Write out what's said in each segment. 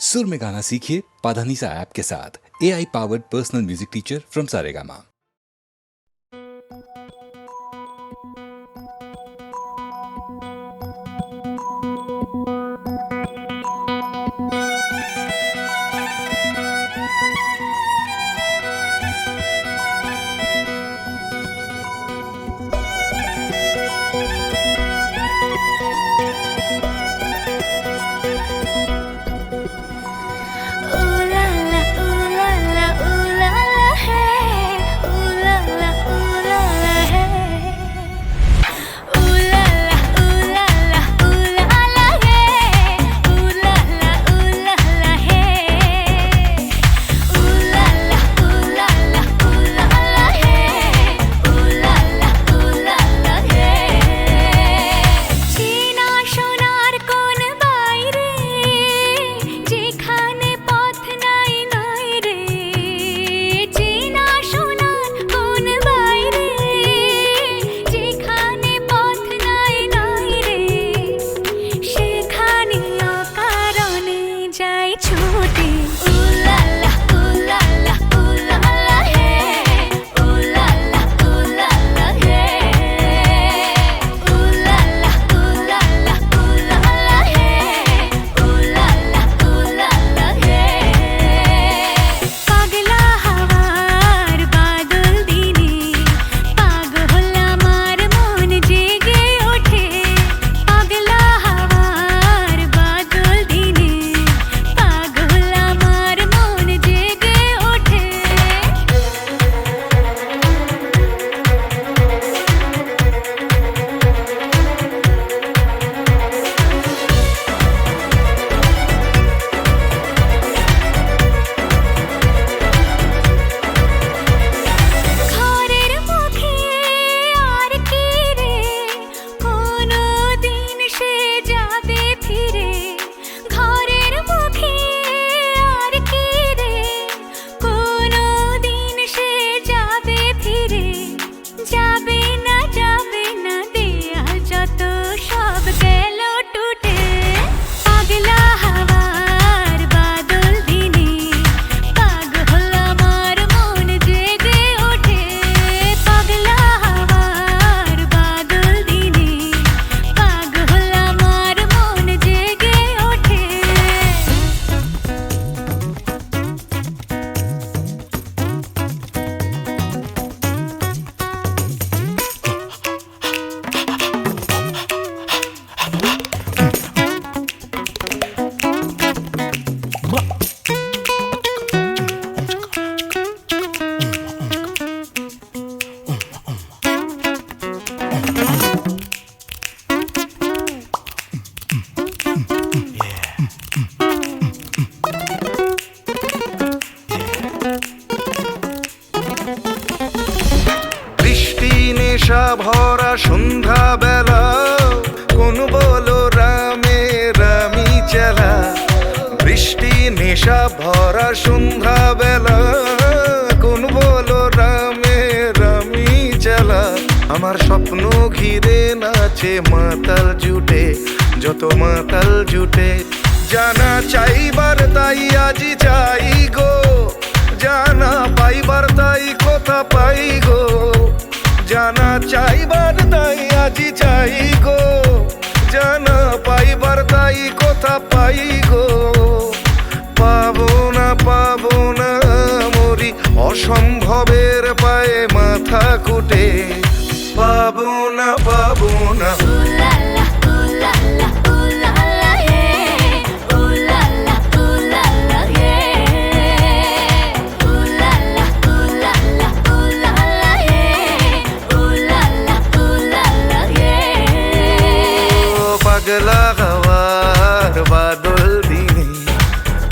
सुर में गाना सीखिए पाधानीसा ऐप के साथ। AI powered personal music teacher from Saregama. ভরা সন্ধ্যা বেলা কোন বলো রামে রামি চেলা। বৃষ্টি নেশা ভরা সন্ধ্যা বেলা কোন বলো রামে রামি চেলা। আমার স্বপ্ন ঘিরে নাচে মাতাল জুটে, যত মাতাল জুটে। জানা চাইবার তাই আজি চাই গো, জানা পাইবার তাই কথা পাই গো। জানা চাইবার তাই আজি চাই গো, জানা পাইবার তাই কথা পাই গো। পাবো না মরি অসম্ভবের পায়ে মাথা কুটে। পাবো না পাগলা হাওয়ার বাদল দিনে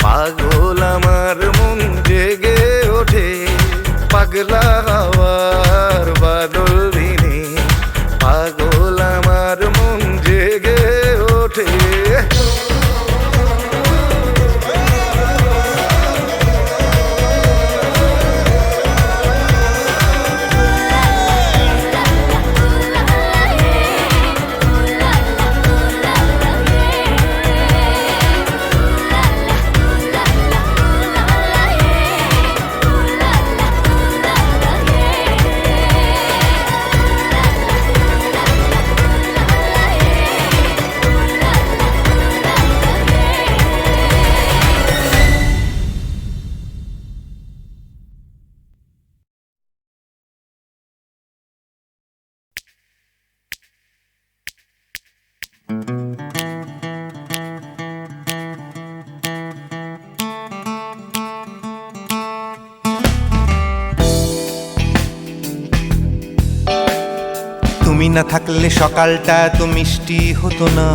পাগল আমার মন জেগে ওঠে। পাগলা হাওয়ার বাদল দিনে পাগল আমার মন তুমি না থাকলে সকালটা এত মিষ্টি হতো না,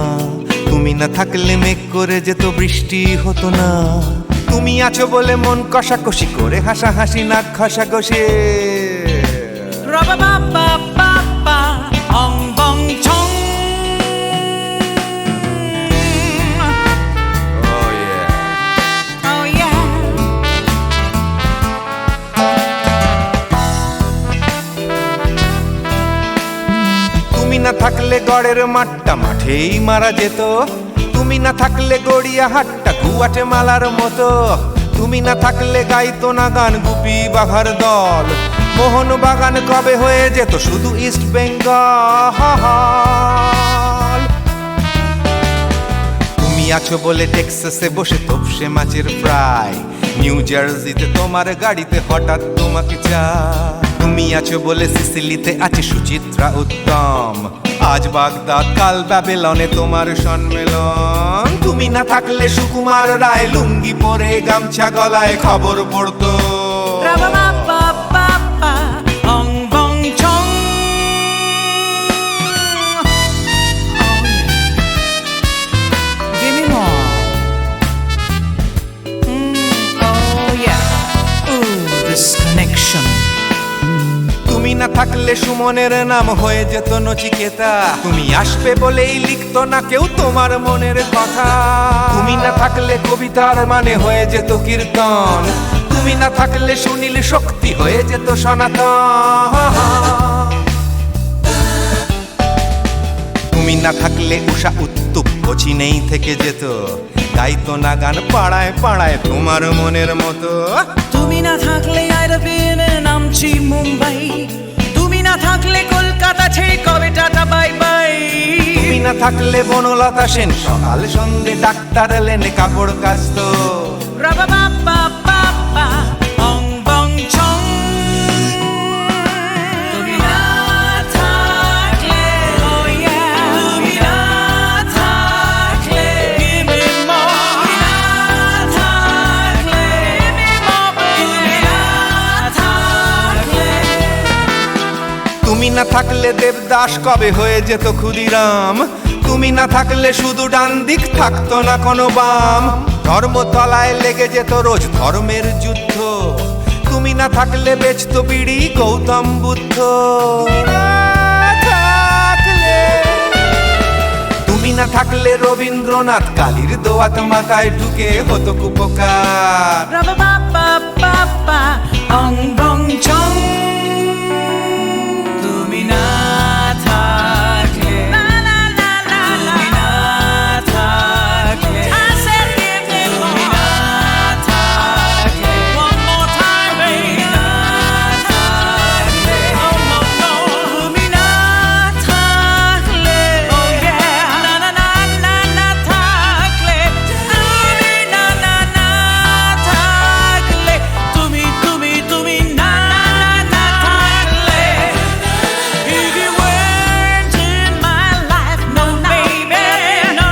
তুমি না থাকলে মেঘ করে যেত বৃষ্টি হতো না। তুমি আছো বলে মন কষাকষি করে হাসাহাসি নাক ঘষাঘষি। Ra-ba-ba-ba-ba-ba, ong bong chong. Oh yeah. Oh yeah. তুমি না থাকলে গড়ের মাঠটা মাঠেই মারা যেত, তুমি না থাকলে গড়িয়া হাটটা গুয়াটে মালার মতো। তুমি না থাকলে গাইতো না গান গুপি বাঘার দল, মোহন বাগান কবে হয়ে যেত শুধু ইস্ট বেঙ্গল। তুমি আছো বলে টেক্সাসে বসে তপসে মাছের ফ্রাই, নিউ জার্সিতে তোমার গাড়িতে হঠাৎ তোমাকে চাই। তুমি আছো বলে সিসিলিতে আছে সুচিত্রা উত্তম, আজ বাগদাদ কাল ব্যাবিলনে তোমার সম্মেলন। তুমি না থাকলে সুকুমার রায় লুঙ্গি পরে গামছা গলায় খবর পড়তো। Ra-ba-ba-ba-ba-ba, ong bong chong. Give me more. Oh yeah. Ooh, this connection. তুমি না থাকলে সুমনের নাম হয়ে যেত নচিকেতা, তুমি আসবে বলেই লিখতো না কেউ তোমার মনের কথা। তুমি না থাকলে কবিতার মানে হয়ে যেত কীর্তন, তুমি না থাকলে সুনীল শক্তি হয়ে যেত সনাতন। তুমি না থাকলে উষা উত্তুপ নেই থেকে যেত, গাইতো না গান পাড়ায় পাড়ায় তোমার মনের মতো। তুমি না থাকলে I'd have been in আমচি মুম্বাই, তুমি না থাকলে কলকাতা ছেড়ে কবে টাটা বাই বাই। তুমি না থাকলে বনলতা সেন সকাল সন্ধে ডাক্তার লেনে কাপড় কাচতো। Ra-ba-ba-ba-ba-ba, ong bong chong. তুমি না থাকলে, oh yeah, তুমি না থাকলে, give me more. তুমি না থাকলে, give me more. তুমি না থাকলে, তুমি না থাকলে দেবদাস কবে হয়ে যেত ক্ষুদিরাম, তুমি না থাকলে শুধু ডান দিক থাকতো না কোনো বাম। ধর্মতলায় লেগে যেত রোজ ধর্মের যুদ্ধ, তুমি না থাকলে বেচতো বিড়ি গৌতম বুদ্ধ। তুমি না থাকলে রবীন্দ্রনাথ কালীর দোয়াত মাথায় ঢুকে হতো কুপকার। Ra-ba-ba-ba-ba-ba, ong bong chong. তুমি না থাকলে, la la la la la, তুমি না থাকলে, I said give me more. তুমি না থাকলে, one more time baby. তুমি না থাকলে, oh no no. তুমি না থাকলে, oh yeah, na na na na na থাকলে, তুমি না না না থাকলে, তুমি তুমি তুমি না না না থাকলে, if you weren't in my life, no baby, no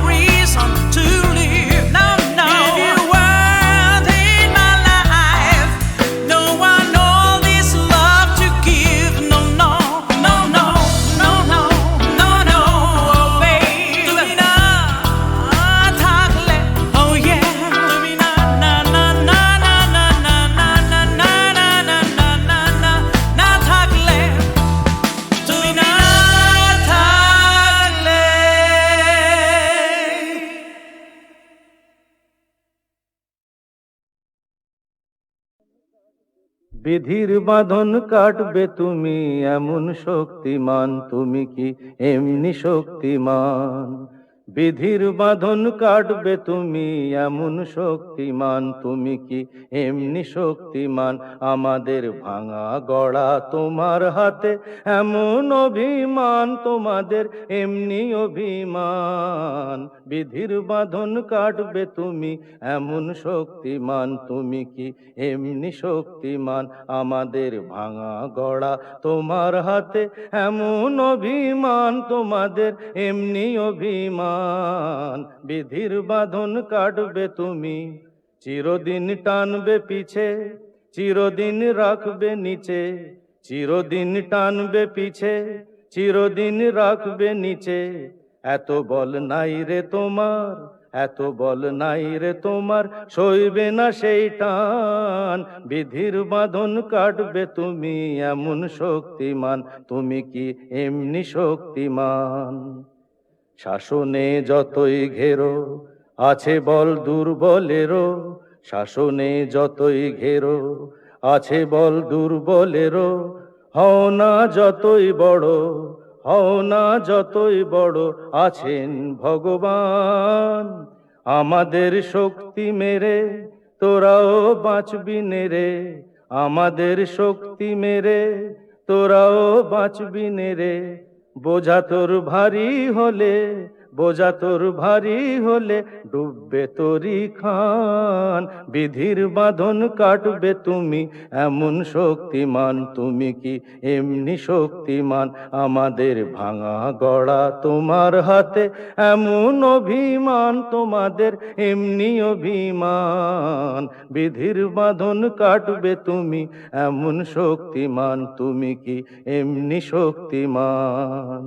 reason to live, no no. If you weren't in my life, no one all this love to give, no no no no no no no no, oh baby. তুমি না থাকলে, oh yeah, তুমি না না না না না না না না না না না না না না না না থাকলে, তুমি না থাকলে। বিধির বাঁধন কাটবে তুমি এমন শক্তিমান, তুমি কি এমনি শক্তিমান? বিধির বাঁধন কাটবে তুমি এমন শক্তিমান, তুমি কি এমনি শক্তিমান? আমাদের ভাঙা গড়া তোমার হাতে এমন অভিমান, তোমাদের এমনি অভিমান। বিধির বাঁধন কাটবে তুমি এমন শক্তিমান, তুমি কি এমনি শক্তিমান? আমাদের ভাঙা গড়া তোমার হাতে এমন অভিমান, তোমাদের এমনি অভিমান। বিধির বাঁধন কাটবে তুমি, চিরদিন টানবে পিছে, চিরদিন রাখবে নিচে, চিরদিন টানবে পিছে, চিরদিন রাখবে নিচে। এত বল নাই রে তোমার, এত বল নাই রে তোমার, সইবে না সেই টান। বিধির বাঁধন কাটবে তুমি এমন শক্তিমান, তুমি কি এমনি শক্তিমান? শাসনে যতই ঘেরো আছে বল দুর্বলেরও, শাসনে যতই ঘেরো আছে বল দুর্বলেরও। হও না যতই বড়, হও না যতই বড়, আছেন ভগবান। আমাদের শক্তি মেরে তোরাও বাঁচবি নে রে, আমাদের শক্তি মেরে তোরাও বাঁচবি নে রে। বোঝা তোর ভারী হলে, বোঝা তোর ভারী হলে, ডুববে তোরি খান। বিধির বাঁধন কাটবে তুমি এমন শক্তিমান, তুমি কি এমনি শক্তিমান? আমাদের ভাঙা গড়া তোমার হাতে, এমন অভিমান তোমাদের এমনি অভিমান। বিধির বাঁধন কাটবে তুমি এমন শক্তিমান, তুমি কি এমনি শক্তিমান?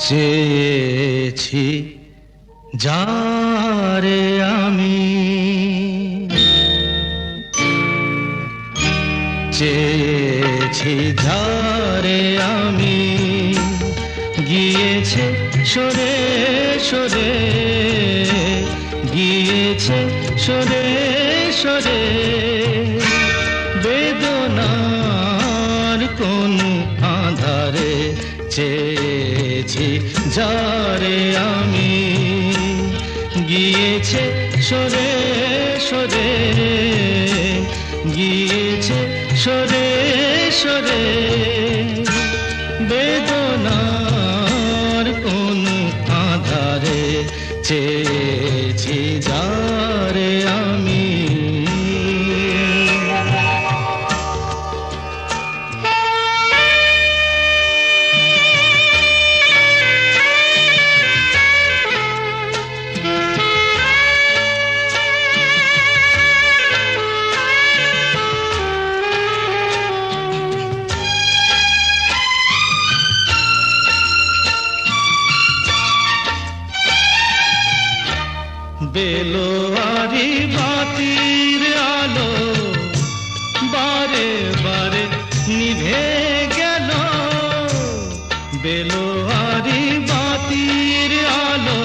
চেয়েছি যারে আমি, চেয়েছি যারে আমি, গিয়েছে সরে সরে, গিয়েছে সরে সরে, বেদনার কোন আধারে চেয়েছি যারে আমি, গিয়েছে সরে সরে, গিয়েছে সরে সরে, বেদনার কোন আধারে চেয়েছি যারে আমি। বেলোয়ারি বাতির আলো বারে বারে নিভে গেল, বেলোয়ারি বাতির আলো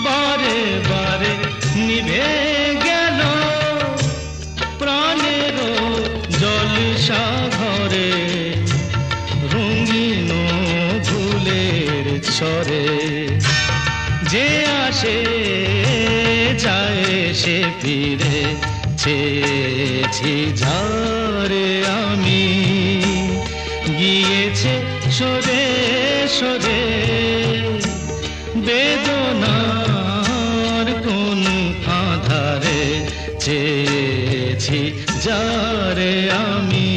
বারে বারে নিভে গেল, প্রাণের জলসা ঘরে রঙিন ফুলের ছড়ে, যে আসে যায় সে ফিরে, চেয়েছি যারে আমি, গিয়েছে সরে সরে, বেদনার কোন আধারে চেয়েছি যারে আমি।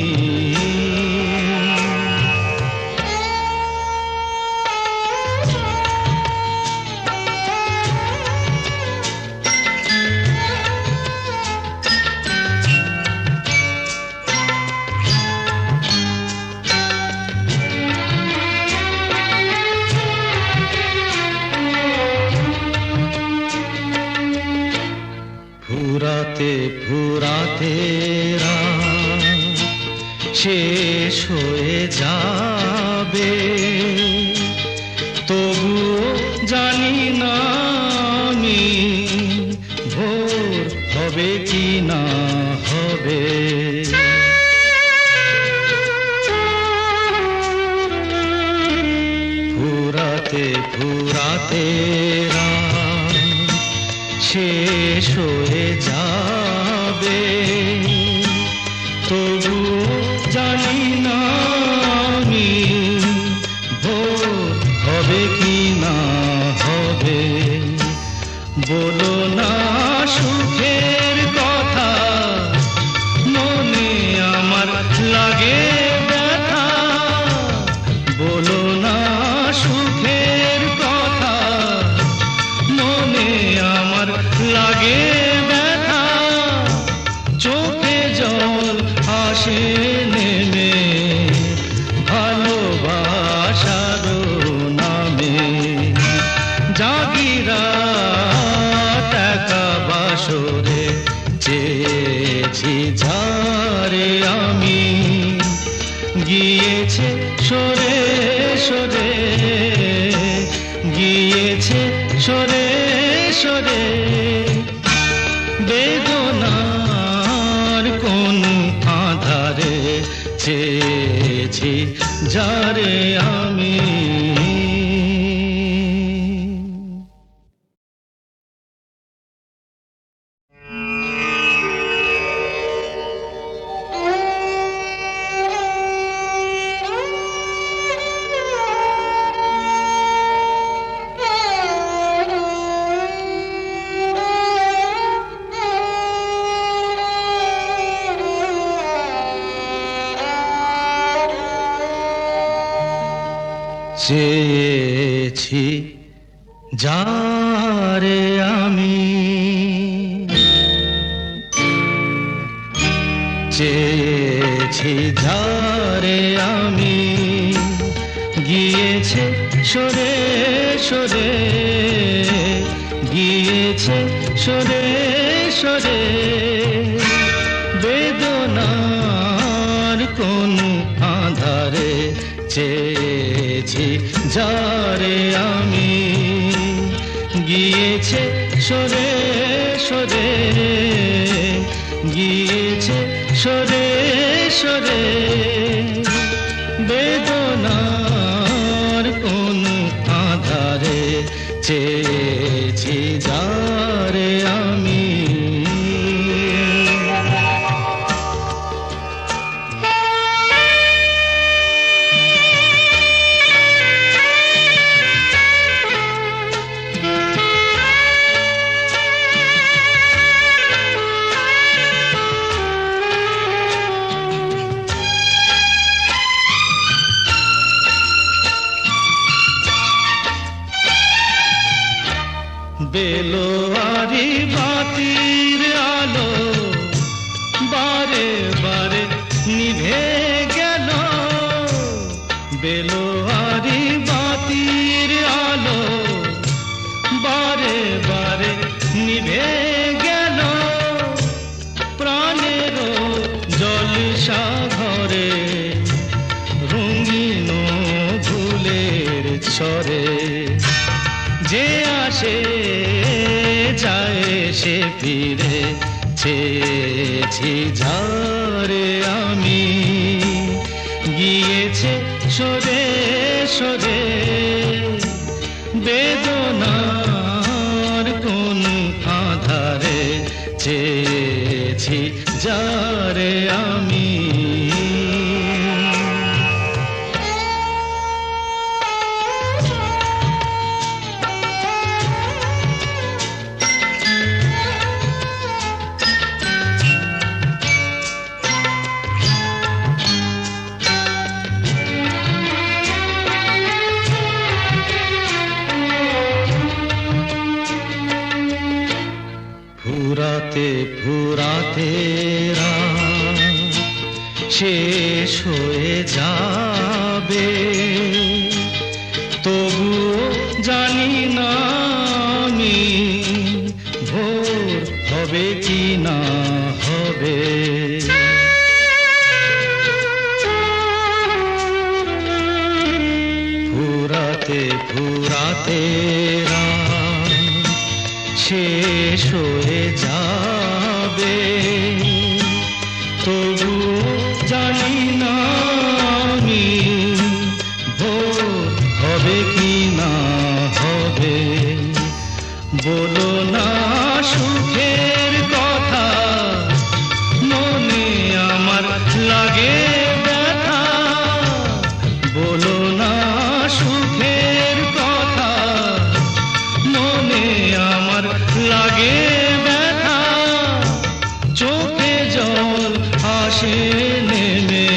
ফুরাতে ফুরাতে রাত শেষ হয়ে যাবে, তবুও জানি না আমি ভোর হবে কি না হবে। ফুরাতে ফুরাতে রাত শেষ হয়ে যাবে, তবুও জানি না আমি ভোর হবে কি না হবে। বলো না সুখের কথা, মনে আমার লাগে ব্যথা, বলো না সুখের কথা, মনে আমার লাগে ব্যথা, চোখে জল আসে নেমে ভালোবাসার নামে, জাগিরা টাকা বাসরে চেয়েছি যারে আমি, গিয়েছে সরে সরে, গিয়েছে সরে সরে, বেদনার কোন আধারে চেয়েছি যারে আমি। চেয়েছি যারে আমি, চেয়েছি যারে আমি, গিয়েছে সরে সরে গিয়েছে সরে সরে বেদনার কোন আধারে চেয়েছি যারে আমি গিয়েছে সরে সরে গিয়েছে সরে সরে বেদনার কোন আধারে চেয়েছি যারে আমি বেলোয়ারি বাতির আলো বারে বারে নিভে গেল বেলোয়ারি বাতির আলো বারে বারে নিভে গেল প্রাণের জলসা ঘরে রঙিন ফুলের ছড়ে যে আসে যায় সে ফিরে চেয়েছি যারে আমি গিয়েছে সরে সরে বেদনার কোন আধারে চেয়েছি যারে আমি ফুরাতে ফুরাতে রাত শেষ হয়ে যাবে তবুও জানি না আমি ভোর হবে কি না হবে ফুরাতে ফুরাতে রাত শেষ হয়ে যাবে তবু জানি না আমি ভোর হবে কি না হবে বলো না সুখের কথা মনে আমার লাগে ব্যথা বলো না সুখের কথা মনে আমার লাগে ব্যথা চোখে জল আসে নেমে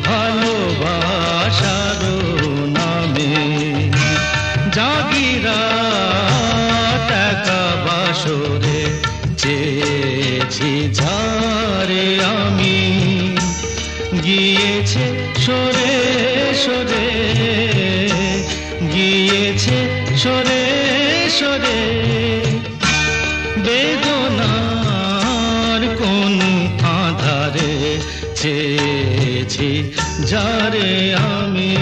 ভালোবাসার নামে জাগিরা টাকা বাসরে চেয়েছি যারে আমি গিয়েছে সরে সরে গিয়েছে সরে সরে বেদনার কোন আধারে চেয়েছি যারে আমি